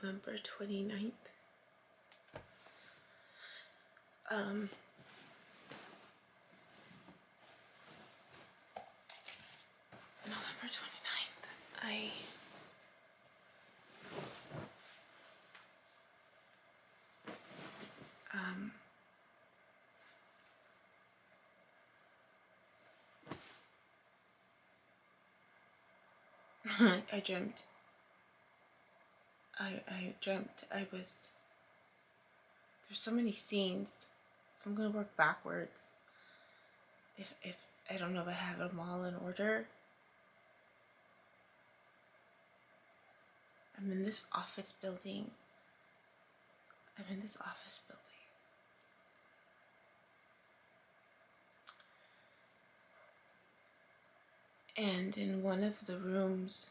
November 29th. November 29th, I dreamt. I dreamt I was, there's so many scenes, so I'm gonna work backwards. If I don't know if I have them all in order. I'm in this office building. And in one of the rooms,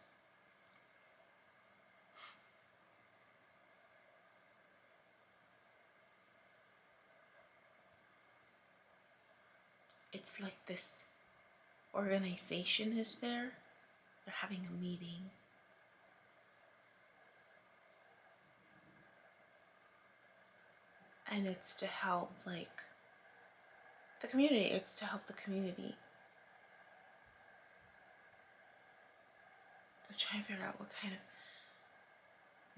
it's like this organization is there. They're having a meeting. And it's to help, like, the community. It's to help the community. I'm trying to figure out what kind of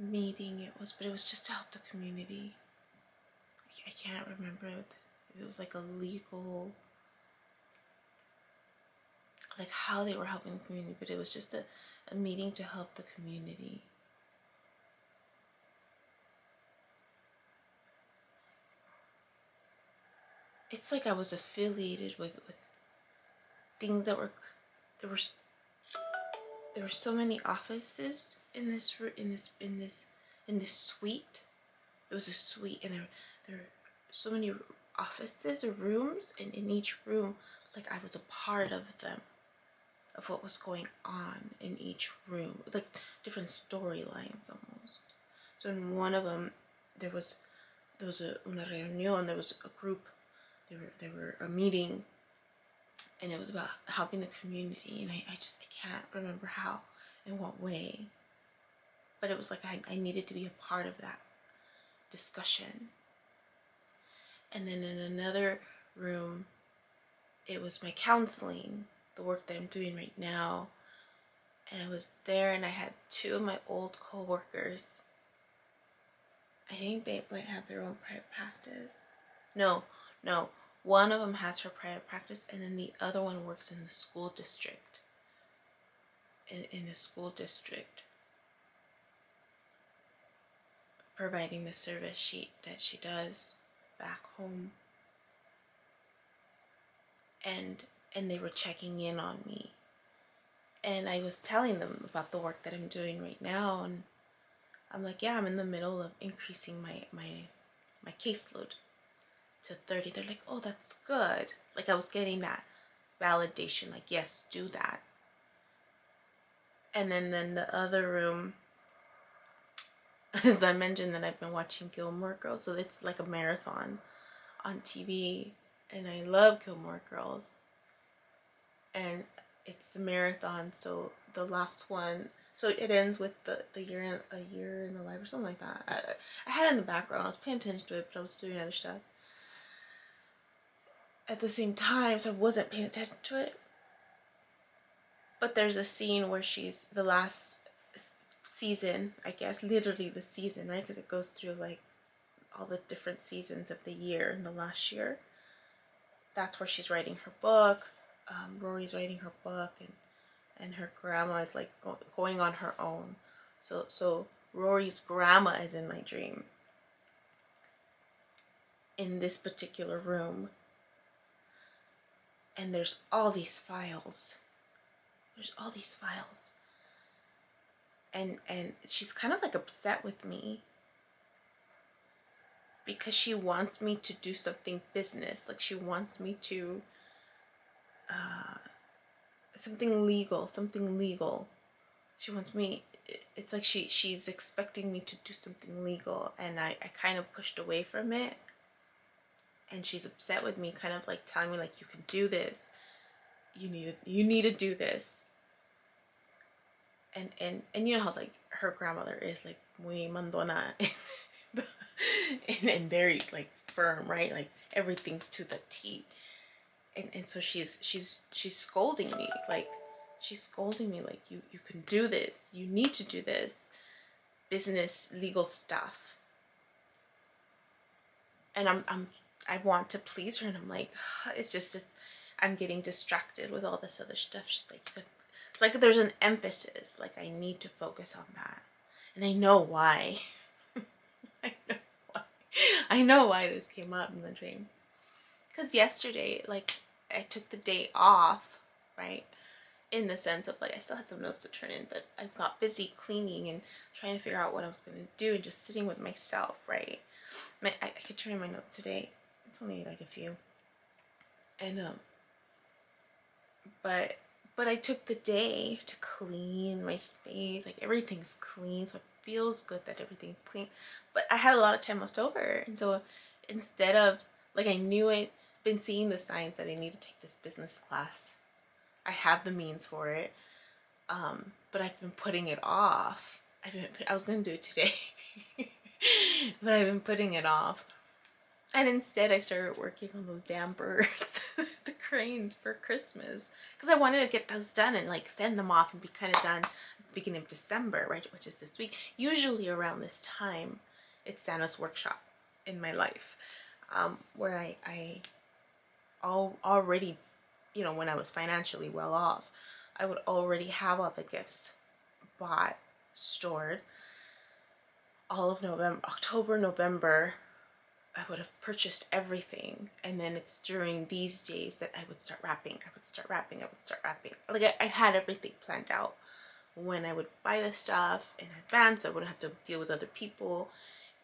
meeting it was, but it was just to help the community. I can't remember if it was like a legal, like how they were helping the community, but it was just a meeting to help the community. It's like I was affiliated with things that were, there were so many offices in this suite. It was a suite, and there were so many offices or rooms, and in each room, like I was a part of them, of what was going on in each room. It was like different storylines almost. So in one of them, there was una reunión. There was a group. There were a meeting, and it was about helping the community. And I can't remember how, in what way, but it was like I needed to be a part of that discussion. And then in another room, it was my counseling, the work that I'm doing right now. And I was there, and I had two of my old co-workers. I think they might have their own private practice. No. One of them has her private practice, and then the other one works in the school district. In a school district, providing the service that she does back home. And they were checking in on me. And I was telling them about the work that I'm doing right now, and I'm like, yeah, I'm in the middle of increasing my caseload to 30. They're like, oh, that's good. Like I was getting that validation, like, yes, do that. And then the other room, as I mentioned, that I've been watching Gilmore Girls, so it's like a marathon on TV, and I love Gilmore Girls. And it's the marathon, so the last one, so it ends with a year in the life or something like that. I had it in the background. I was paying attention to it, but I was doing other stuff at the same time, so I wasn't paying attention to it. But there's a scene where she's the last season, I guess, literally the season, right? Because it goes through like all the different seasons of the year in the last year. That's where she's writing her book. Rory's writing her book, and her grandma is like going on her own. So Rory's grandma is in my dream in this particular room, and there's all these files. And she's kind of like upset with me because she wants me to do something business. Like she wants me to something legal. She wants me, it's like she's expecting me to do something legal, and I kind of pushed away from it. And she's upset with me, kind of like telling me like, you can do this. You need to do this. And you know how like her grandmother is like muy mandona and very like firm, right? Like everything's to the T. And so she's scolding me like you can do this, you need to do this business legal stuff. And I want to please her, and I'm like, I'm getting distracted with all this other stuff. She's like there's an emphasis, like I need to focus on that. And I know why. I know why. I know why this came up in the dream. Because yesterday, like, I took the day off, right? In the sense of, like, I still had some notes to turn in, but I got busy cleaning and trying to figure out what I was going to do and just sitting with myself, right? I could turn in my notes today. It's only, like, a few. And, but I took the day to clean my space. Like, everything's clean, so it feels good that everything's clean. But I had a lot of time left over. And so instead of, like, I knew it, been seeing the signs that I need to take this business class. I have the means for it. But I've been putting it off. I was going to do it today. But I've been putting it off. And instead I started working on those damn birds, the cranes for Christmas. Because I wanted to get those done and like send them off and be kind of done at the beginning of December, right? Which is this week. Usually around this time, it's Santa's workshop in my life. Where I already, you know, when I was financially well off, I would already have all the gifts bought, stored. All of November, October, November, I would have purchased everything. And then it's during these days that I would start wrapping. Like I had everything planned out. When I would buy the stuff in advance, I wouldn't have to deal with other people.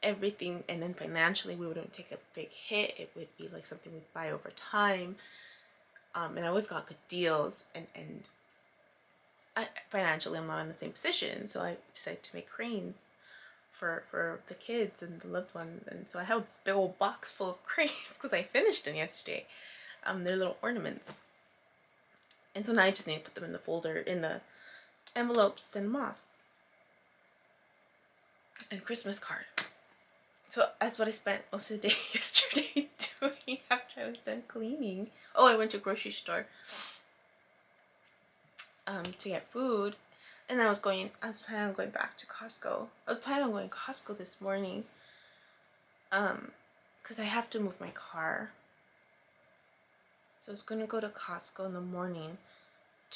Everything, and then financially we wouldn't take a big hit. It would be like something we'd buy over time. And I always got good deals, and financially I'm not in the same position, so I decided to make cranes for the kids and the loved ones. And so I have a big old box full of cranes because I finished them yesterday. They're little ornaments, and so now I just need to put them in the folder, in the envelopes, send them off. And Christmas card. So that's what I spent most of the day yesterday doing after I was done cleaning. Oh, I went to a grocery store to get food. And I was planning on going back to Costco. I was planning on going to Costco this morning. Because I have to move my car. So I was going to go to Costco in the morning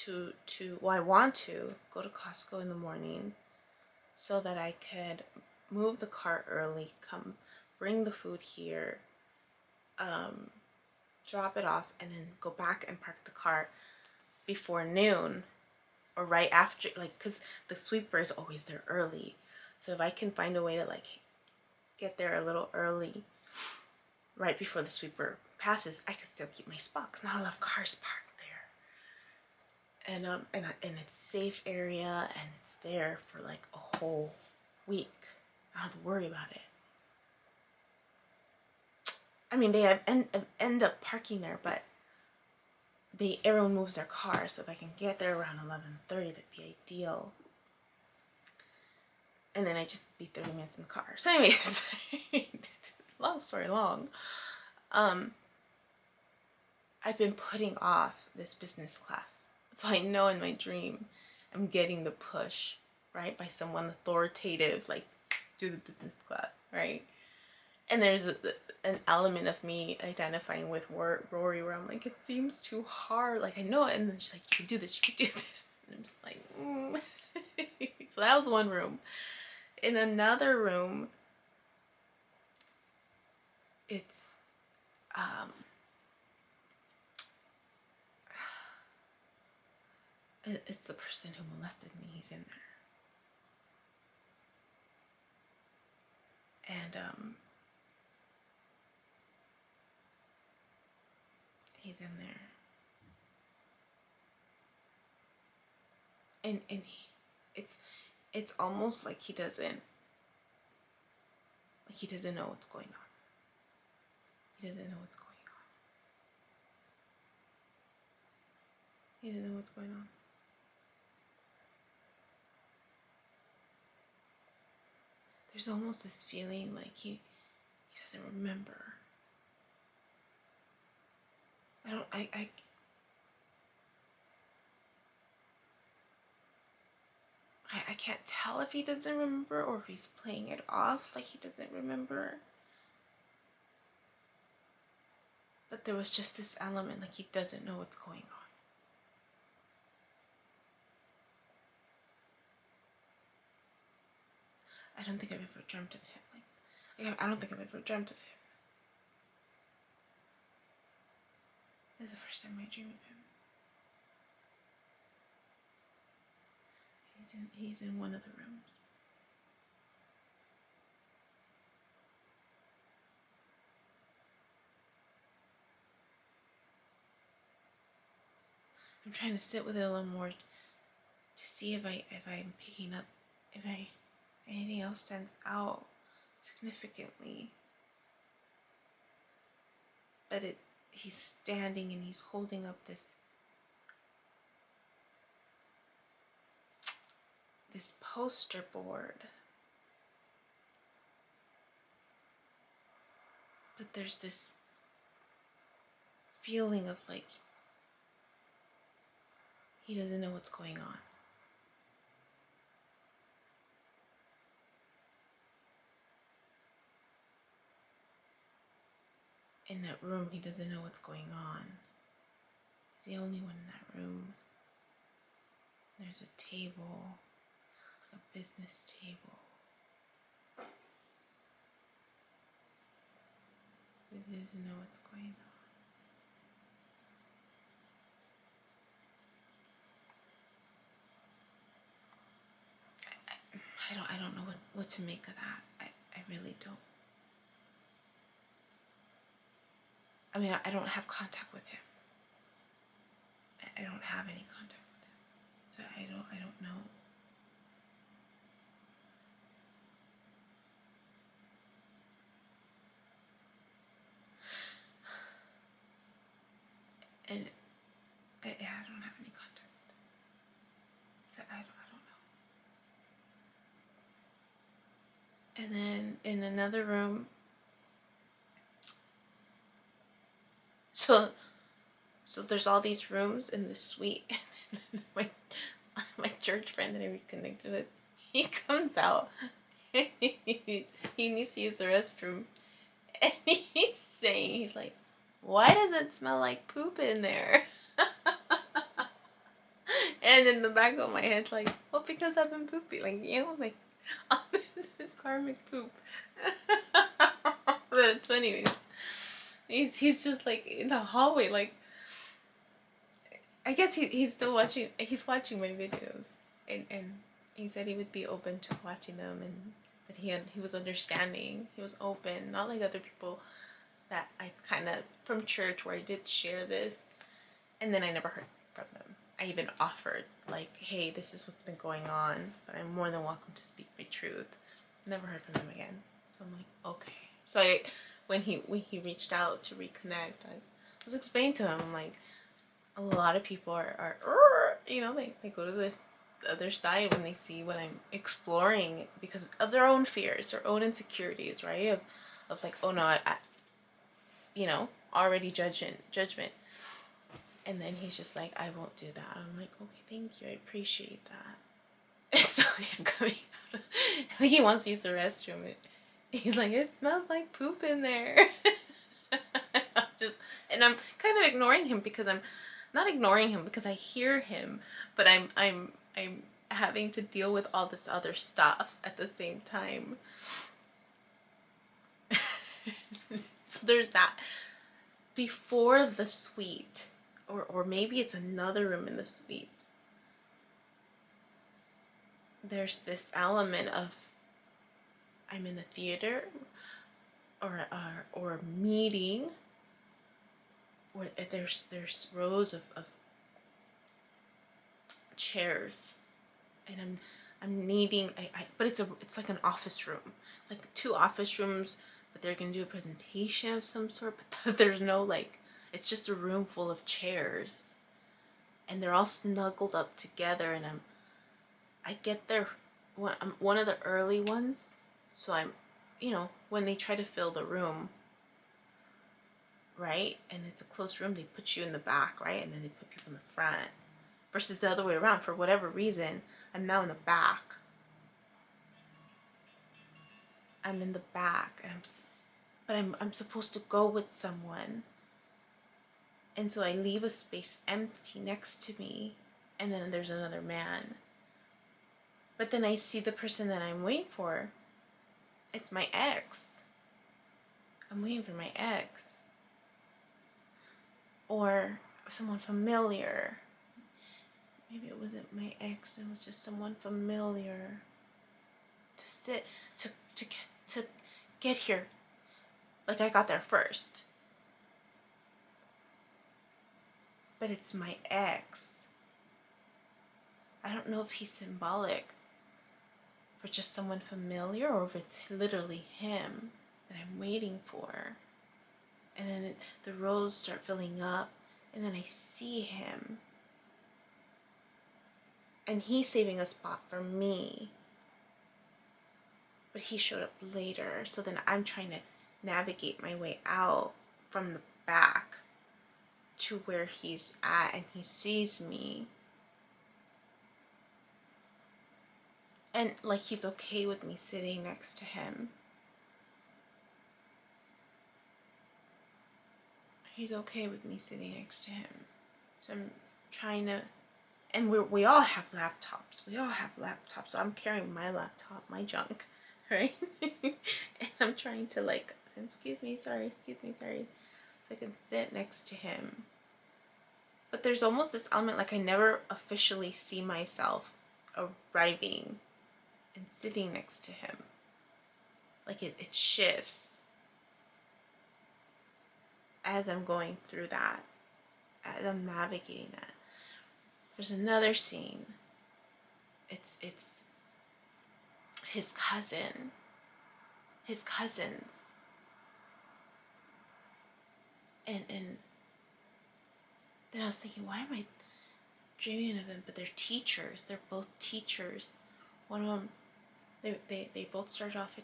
I want to go to Costco in the morning so that I could move the car early, come bring the food here, drop it off, and then go back and park the car before noon or right after, like, because the sweeper is always there early. So if I can find a way to like get there a little early, right before the sweeper passes, I can still keep my spot because not a lot of cars parked there. And it's safe area, and it's there for like a whole week. I don't have to worry about it. I mean, they end up parking there, but everyone moves their car, so if I can get there around 11:30, that'd be ideal. And then I just be 30 minutes in the car. So anyways, long story long, I've been putting off this business class. So I know in my dream I'm getting the push, right, by someone authoritative, like, do the business class, right? And there's an element of me identifying with Rory where I'm like, it seems too hard. Like, I know it. And then she's like, you can do this. You can do this. And I'm just like, So that was one room. In another room, it's, it's the person who molested me. He's in there. And, he's in there. And it's almost like he doesn't know what's going on. He doesn't know what's going on. He doesn't know what's going on. there's almost this feeling like he doesn't remember. I can't tell if he doesn't remember or if he's playing it off like he doesn't remember. But there was just this element like he doesn't know what's going on. I don't think I've ever dreamt of him. I don't think I've ever dreamt of him. This is the first time I dream of him. He's in one of the rooms. I'm trying to sit with it a little more to see if I'm picking up, if anything else stands out significantly. But he's standing and he's holding up this poster board. But there's this feeling of like he doesn't know what's going on. In that room, he doesn't know what's going on. He's the only one in that room. There's a table, like a business table. He doesn't know what's going on. I don't know what to make of that. I really don't. I mean, I don't have contact with him. I don't have any contact with him. So I don't know. And I don't have any contact with him. So I don't know. And then in another room, so there's all these rooms in this suite. And my church friend that I reconnected with, he comes out. He needs to use the restroom. And he's like, why does it smell like poop in there? And in the back of my head, like, well, because I've been poopy. Like, like, oh, this is karmic poop. But it's funny because he's just like in the hallway, like, I guess he's still watching. He's watching my videos, and he said he would be open to watching them, and that he was understanding. He was open, not like other people that I kind of from church where I did share this, and then I never heard from them. I even offered like, hey, this is what's been going on, but I'm more than welcome to speak my truth. Never heard from them again. So I'm like, okay. So when he reached out to reconnect, I was explaining to him, I'm like, a lot of people are they go to this other side when they see what I'm exploring because of their own fears, their own insecurities, right? Of like, oh no, I already judgment. And then he's just like, I won't do that. I'm like, okay, thank you, I appreciate that. And so he's coming out he wants to use the restroom. He's like, it smells like poop in there. And I'm kind of ignoring him because I'm not ignoring him because I hear him, but I'm having to deal with all this other stuff at the same time. So there's that. Before the suite, or maybe it's another room in the suite, there's this element of I'm in the theater or a meeting where there's rows of chairs, and I'm needing but it's like an office room. It's like 2 office rooms, but they're gonna do a presentation of some sort, but there's no like, it's just a room full of chairs and they're all snuggled up together, and I get there one of the early ones, So I'm, when they try to fill the room, right, and it's a closed room, they put you in the back, right, and then they put people in the front, versus the other way around. For whatever reason, I'm now in the back. I'm in the back, and I'm supposed to go with someone, and so I leave a space empty next to me, and then there's another man. But then I see the person that I'm waiting for. It's my ex. I'm waiting for my ex. Or someone familiar. Maybe it wasn't my ex, it was just someone familiar. To get here. Like I got there first. But it's my ex. I don't know if he's symbolic for just someone familiar, or if it's literally him that I'm waiting for. And then the rows start filling up, and then I see him. And he's saving a spot for me. But he showed up later, so then I'm trying to navigate my way out from the back to where he's at, and he sees me. And like he's okay with me sitting next to him. He's okay with me sitting next to him. So I'm trying to, and we all have laptops. We all have laptops. So I'm carrying my laptop, my junk, right? And I'm trying to like, excuse me, sorry. So I can sit next to him. But there's almost this element like I never officially see myself arriving and sitting next to him. Like it shifts as I'm going through that, as I'm navigating that. There's another scene. It's his cousins. And then I was thinking, why am I dreaming of them? But they're teachers. They're both teachers. One of them, they both started off as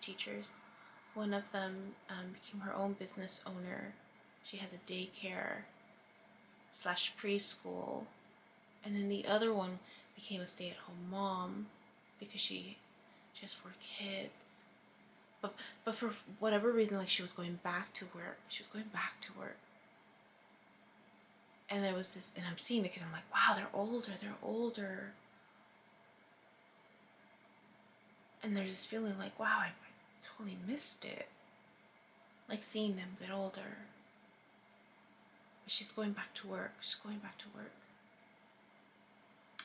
teachers. One of them became her own business owner. She has a daycare / preschool. And then the other one became a stay-at-home mom because she has 4 kids. But for whatever reason, like she was going back to work. And there was this, and I'm seeing the kids, I'm like, wow, they're older. And there's this feeling like, wow, I totally missed it. Like seeing them get older. But she's going back to work.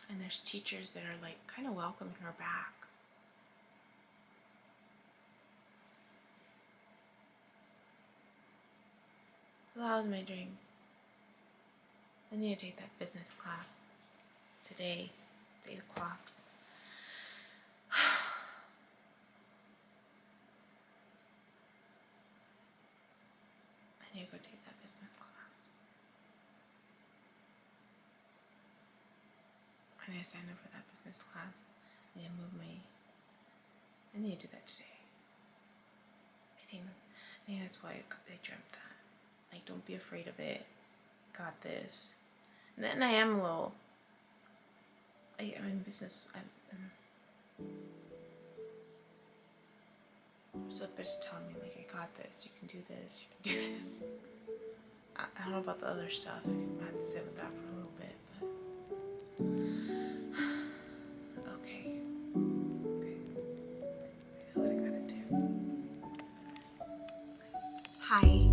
And there's teachers that are like kind of welcoming her back. So that was my dream. I need to take that business class today. It's 8 o'clock. I need to go take that business class. I need to sign up for that business class. I need to do that today. I think that's why I dreamt that. Like, don't be afraid of it. Got this. And then I am a little. I'm in business. So it's telling me like, I got this. You can do this. I don't know about the other stuff. I have to sit with that for a little bit. But okay. I know what I gotta do. Hi.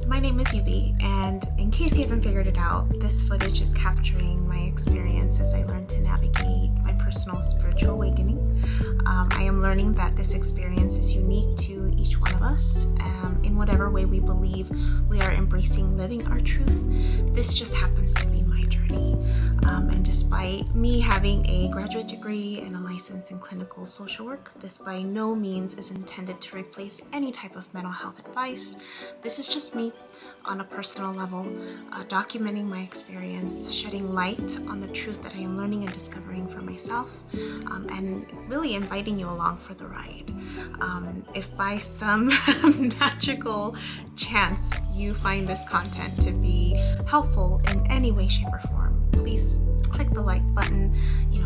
My name is Yubi, and in case you haven't figured it out, this footage is capturing my experience as I learn to navigate my personal spiritual awakening. I am learning that this experience is unique to each one of us. In whatever way we believe we are embracing living our truth, this just happens to be my journey. And despite me having a graduate degree and a license in clinical social work, this by no means is intended to replace any type of mental health advice. This is just me on a personal level, documenting my experience, shedding light on the truth that I am learning and discovering for myself, and really inviting you along for the ride. If by some magical chance you find this content to be helpful in any way, shape, or form, please click the like button,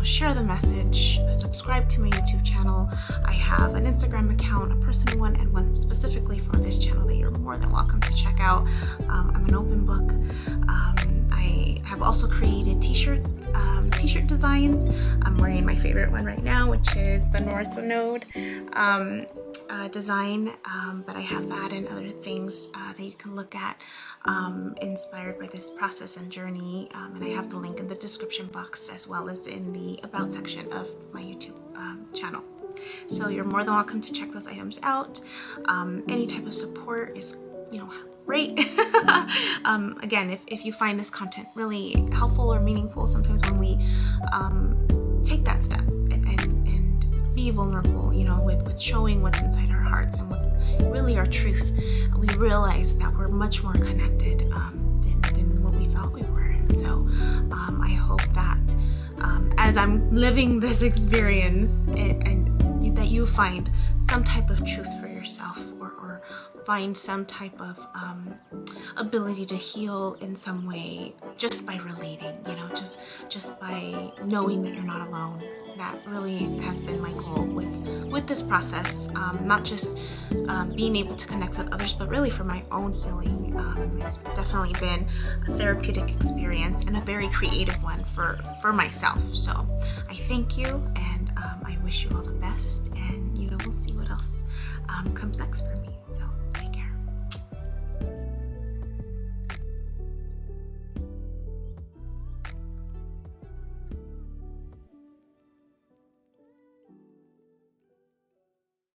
share the message, subscribe to my YouTube channel. I have an Instagram account, a personal one, and one specifically for this channel that you're more than welcome to check out. I'm an open book. I have also created t-shirt designs. I'm wearing my favorite one right now, which is the North Node design, but I have that and other things that you can look at inspired by this process and journey, and I have the link in the description box as well as in the about section of my YouTube channel. So you're more than welcome to check those items out. Any type of support is great. Again, if you find this content really helpful or meaningful, sometimes when we take that step and be vulnerable, with showing what's inside our hearts and what's really our truth, we realize that we're much more connected than what we thought we were. And so I hope that as I'm living this experience and that you find some type of truth for yourself, or find some type of ability to heal in some way just by relating, just by knowing that you're not alone. That really has been my goal with this process, not just being able to connect with others, but really for my own healing. It's definitely been a therapeutic experience and a very creative one for myself. So I thank you, and I wish you all the best, and we'll see what else comes next for me. So